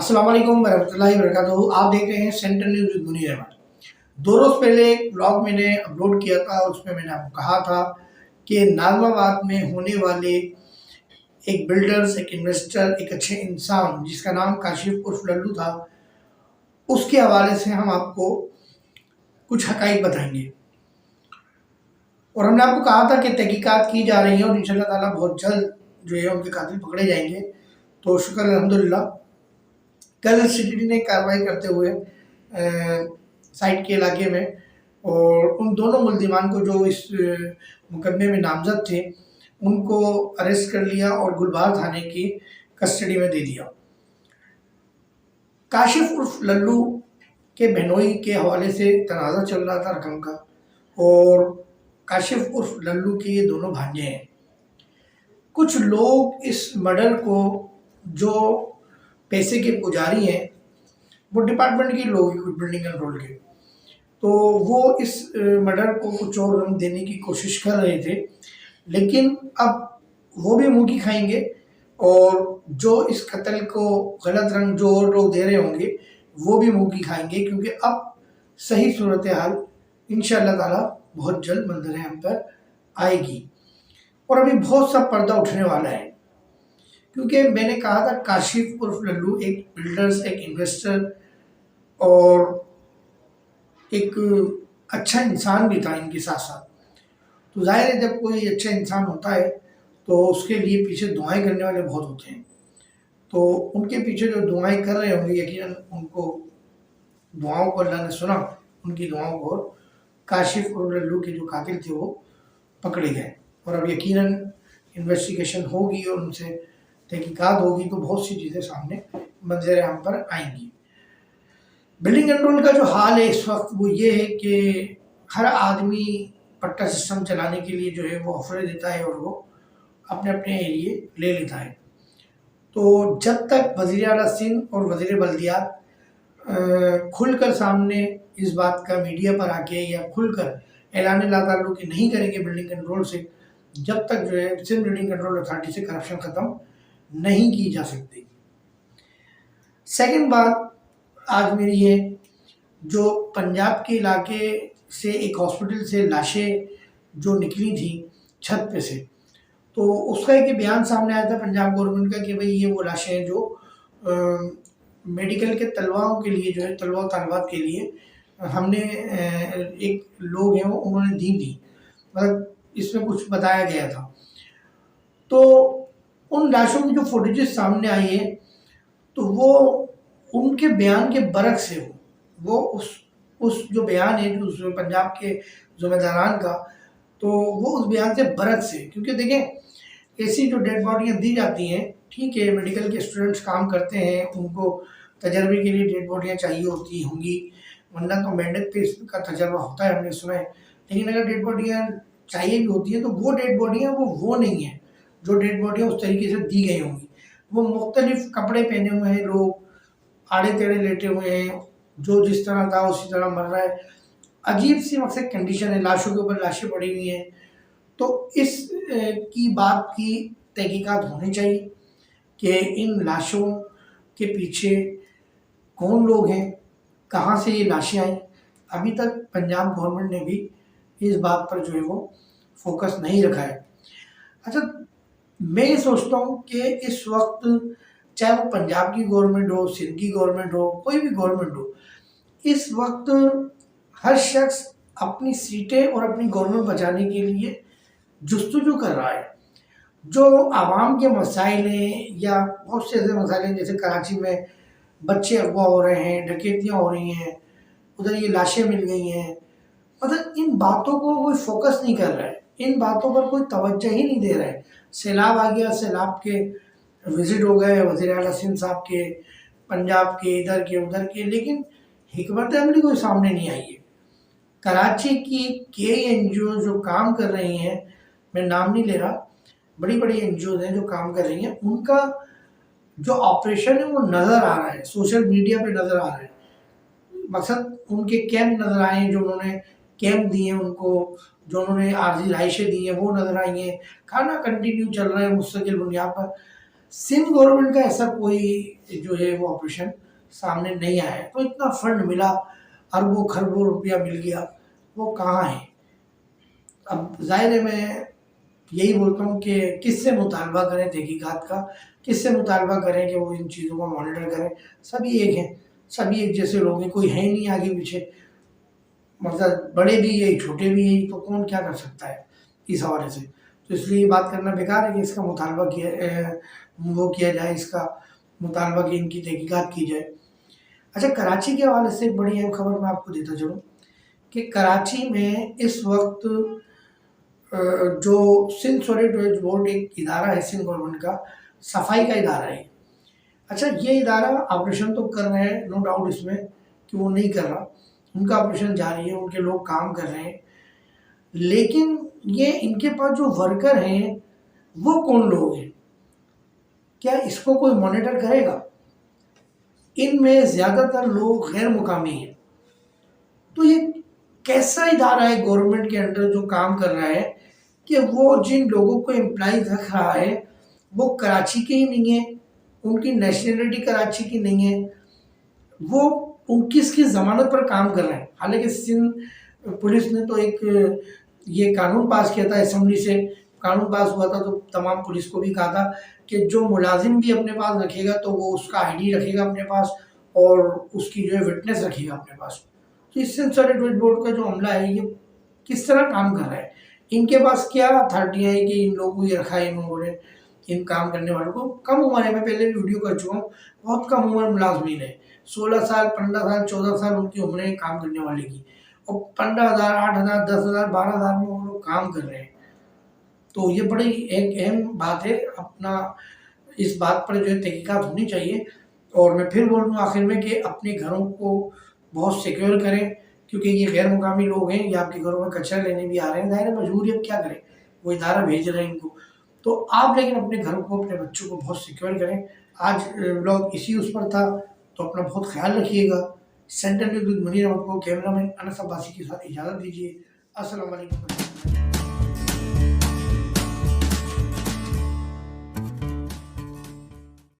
अस्सलाम वालेकुम वरहमतुल्लाहि वबरकातुहू। आप देख रहे हैं central news with Munir Ahmed. 2 रोज़ पहले एक ब्लॉग मैंने अपलोड किया था, उसमें मैंने आपको कहा था कि नाज़िमाबाद में होने वाले एक बिल्डर्स, एक इन्वेस्टर, एक अच्छे इंसान जिसका नाम काशिफ उर्फ लल्लू था, उसके हवाले से हम आपको कुछ हक़ाइक़ बताएंगे। और हमने आपको कहा था कि तहकीकात की जा रही हैं और इंशाअल्लाह ताला बहुत जल्द जो है उनके कातिल पकड़े जाएंगे। तो शुक्र अल्हम्दुलिल्लाह, कल सीटीडी ने कार्रवाई करते हुए साइट के इलाके में और उन दोनों मुल्ज़िमान को जो इस मुकदमे में नामज़द थे उनको अरेस्ट कर लिया और गुलबाग थाने की कस्टडी में दे दिया। काशिफ उर्फ लल्लू के बहनोई के हवाले से तनाज़ा चल रहा था रकम का, और काशिफ उर्फ लल्लू के ये दोनों भांजे हैं। कुछ लोग इस मर्डर को, जो पैसे के पुजारी हैं, वो डिपार्टमेंट के लोग हैं, कुछ बिल्डिंग कंट्रोल के, तो वो इस मर्डर को कुछ और रंग देने की कोशिश कर रहे थे, लेकिन अब वो भी मुंह की खाएंगे और जो इस कत्ल को गलत रंग जो और लोग दे रहे होंगे वो भी मुंह की खाएंगे, क्योंकि अब सही सूरत हाल इंशाअल्लाह ताला बहुत जल्द मंजर आम पर आएगी। और अभी बहुत सा पर्दा उठने वाला है, क्योंकि मैंने कहा था काशिफ उर्फ लल्लू एक बिल्डर्स, एक इन्वेस्टर और एक अच्छा इंसान भी था इनके साथ साथ। तो जाहिर है जब कोई अच्छा इंसान होता है तो उसके लिए पीछे दुआएं करने वाले बहुत होते हैं, तो उनके पीछे जो दुआएं कर रहे होंगे यकीनन उनको दुआओं को अल्लाह ने सुना, उनकी दुआओं को, और काशिफ और लल्लू के जो कातिल थे वो पकड़े गए। और अब यकीनन इन्वेस्टिगेशन होगी और उनसे तहकीकात होगी तो बहुत सी चीज़ें सामने मंजर आम पर आएंगी। बिल्डिंग कंट्रोल का जो हाल है इस वक्त वो ये है कि हर आदमी पट्टा सिस्टम चलाने के लिए जो है वो ऑफर देता है और वो अपने अपने एरिए ले लेता है। तो जब तक वज़ीर आला सिंध और वज़ीर बल्दियात खुलकर सामने इस बात का मीडिया पर आके या खुलकर ऐलान ला ताल्लुक़ नहीं करेंगे बिल्डिंग कंट्रोल से, जब तक जो है सिंध बिल्डिंग कंट्रोल अथॉरिटी से करप्शन ख़त्म नहीं की जा सकती। सेकंड बात आज मेरी है, जो पंजाब के इलाके से एक हॉस्पिटल से लाशें जो निकली थी छत पे से, तो उसका एक बयान सामने आया था पंजाब गवर्नमेंट का कि भाई ये वो लाशें हैं जो मेडिकल के तलवाओं के लिए जो है, तलवा तलबात के लिए हमने एक लोग हैं वो उन्होंने दी थी, मतलब इसमें कुछ बताया गया था। तो उन लाशों की जो फुटेजेस सामने आई है तो वो उनके बयान के बरक्स से वो उस जो बयान है जो पंजाब के ज़िम्मेदारान का, तो वो उस बयान से बरक्स है। क्योंकि देखें, ऐसी जो डेड बॉडियाँ दी जाती हैं, ठीक है मेडिकल के स्टूडेंट्स काम करते हैं, उनको तजर्बे के लिए डेड बॉडियाँ चाहिए होती होंगी, वरना तो मेंढक पे इसका तजर्बा होता है, हमने सुना है। लेकिन अगर डेड बॉडियाँ चाहिए भी होती हैं तो वो डेड बॉडियाँ वो नहीं है जो डेड बॉडियाँ उस तरीके से दी गई होंगी। वो मुख्तलिफ कपड़े पहने हुए हैं, लोग आड़े टेढ़े लेटे हुए हैं, जो जिस तरह था उसी तरह मर रहा है। अजीब सी मकसद कंडीशन है, लाशों के ऊपर लाशें पड़ी हुई हैं। तो इस की बात की तहकीकात होनी चाहिए कि इन लाशों के पीछे कौन लोग हैं, कहाँ से ये लाशें आई। अभी तक पंजाब गवर्नमेंट ने भी इस बात पर जो है वो फोकस नहीं रखा है। अच्छा, मैं ये सोचता हूँ कि इस वक्त चाहे वो पंजाब की गवर्नमेंट हो, सिंध की गवर्नमेंट हो, कोई भी गवर्नमेंट हो, इस वक्त हर शख्स अपनी सीटें और अपनी गवर्नमेंट बचाने के लिए जुस्तजू कर रहा है। जो आवाम के मसाइल हैं या बहुत से ऐसे मसाइल हैं, जैसे कराची में बच्चे अगवा हो रहे हैं, डकैतियाँ हो रही हैं, उधर ये लाशें मिल गई हैं, मतलब इन बातों को कोई फोकस नहीं कर रहा है, इन बातों पर कोई तवज्जो ही नहीं दे रहा है। सैलाब आ गया, सैलाब के विजिट हो गए वज़ीर आला सिंध साहब के, पंजाब के, इधर के उधर के, लेकिन हिकमत अमली कोई सामने नहीं आई है। कराची की कई एनजीओ जो काम कर रही हैं, मैं नाम नहीं ले रहा, बड़ी बड़ी एनजीओ हैं जो काम कर रही हैं, उनका जो ऑपरेशन है वो नज़र आ रहा है, सोशल मीडिया पे नज़र आ रहा है। मकसद उनके कैंप नज़र आए हैं, जो उन्होंने कैंप दिए उनको, जो उन्होंने आर्जी रहाइशें दी हैं वो नज़र आई हैं, खाना कंटिन्यू चल रहा है मुस्तकिल बुनियाद पर। सिंध गवर्नमेंट का ऐसा कोई जो है वो ऑपरेशन सामने नहीं आया है। तो इतना फंड मिला, अरबों खरबों रुपया मिल गया, वो कहाँ है? अब जाहिर है मैं यही बोलता हूँ कि किससे मुतालबा करें तहकीकात का, किससे मुतालबा करें कि वो इन चीज़ों को मॉनिटर करें। सभी एक हैं, सभी एक जैसे लोग हैं, कोई है नहीं आगे पीछे, मतलब बड़े भी यही छोटे भी यही, तो कौन क्या कर सकता है इस हवाले से। तो इसलिए ये बात करना बेकार है कि इसका मुतालबा वो किया जाए, इसका मुतालबा की इनकी तहकीकात की जाए। अच्छा, कराची के हवाले से एक बड़ी अहम खबर मैं आपको देता चलूँ कि कराची में इस वक्त जो सिंध सॉलिड वेस्ट बोर्ड एक इदारा है सिंध गवर्नमेंट का, सफाई का इदारा है। अच्छा, ये इदारा ऑपरेशन तो कर रहे हैं, नो डाउट इसमें कि वो नहीं कर रहा, उनका ऑपरेशन जारी है, उनके लोग काम कर रहे हैं, लेकिन ये इनके पास जो वर्कर हैं वो कौन लोग हैं? क्या इसको कोई मॉनिटर करेगा? इनमें ज़्यादातर लोग गैर मुकामी हैं। तो ये कैसा इदारा है गवर्नमेंट के अंडर जो काम कर रहा है कि वो जिन लोगों को एम्प्लॉइज रख रहा है वो कराची के ही नहीं है, उनकी नेशनलिटी कराची की नहीं है, वो उनकी इसकी ज़मानत पर काम कर रहे हैं। हालांकि सिंध पुलिस ने तो एक ये कानून पास किया था, असेंबली से कानून पास हुआ था, तो तमाम पुलिस को भी कहा था कि जो मुलाजिम भी अपने पास रखेगा तो वो उसका आईडी रखेगा अपने पास और उसकी जो है विटनेस रखेगा अपने पास। तो इस सिंध सॉलिड वेस्ट बोर्ड का जो अमला है ये किस तरह काम कर रहा है? इनके पास क्या अथॉरिटियाँ हैं कि इन लोगों को ये रखा है इन्होंने, इन काम करने वालों को? कम उम्र है, मैं पहले भी वीडियो कर चुका हूँ, बहुत कम उम्र मुलाजमीन है, 16 साल 15 साल 14 साल उनकी उम्र है काम करने वाले की, और 15,000 8,000 10,000 12,000 में वो लोग काम कर रहे हैं। तो ये बड़ी एक अहम बात है, अपना इस बात पर जो है तहकीकात होनी चाहिए। और मैं फिर बोल दूँ आखिर में कि अपने घरों को बहुत सिक्योर करें, क्योंकि ये गैर मुकामी लोग हैं, ये आपके घरों में कचरा लेने भी आ रहे हैं, ज़ाहिर है मजबूरी, अब क्या करें, वो इदारा भेज रहे हैं इनको। तो आप लेकिन अपने घरों को, अपने बच्चों को बहुत सिक्योर करें। आज व्लॉग इसी उस पर था, तो अपना बहुत ख्याल रखिएगा। Central news with Munir Ahmed को कैमरा मैन अनस अब्बासी के साथ इजाज़त दीजिए। अस्सलाम वालेकुम।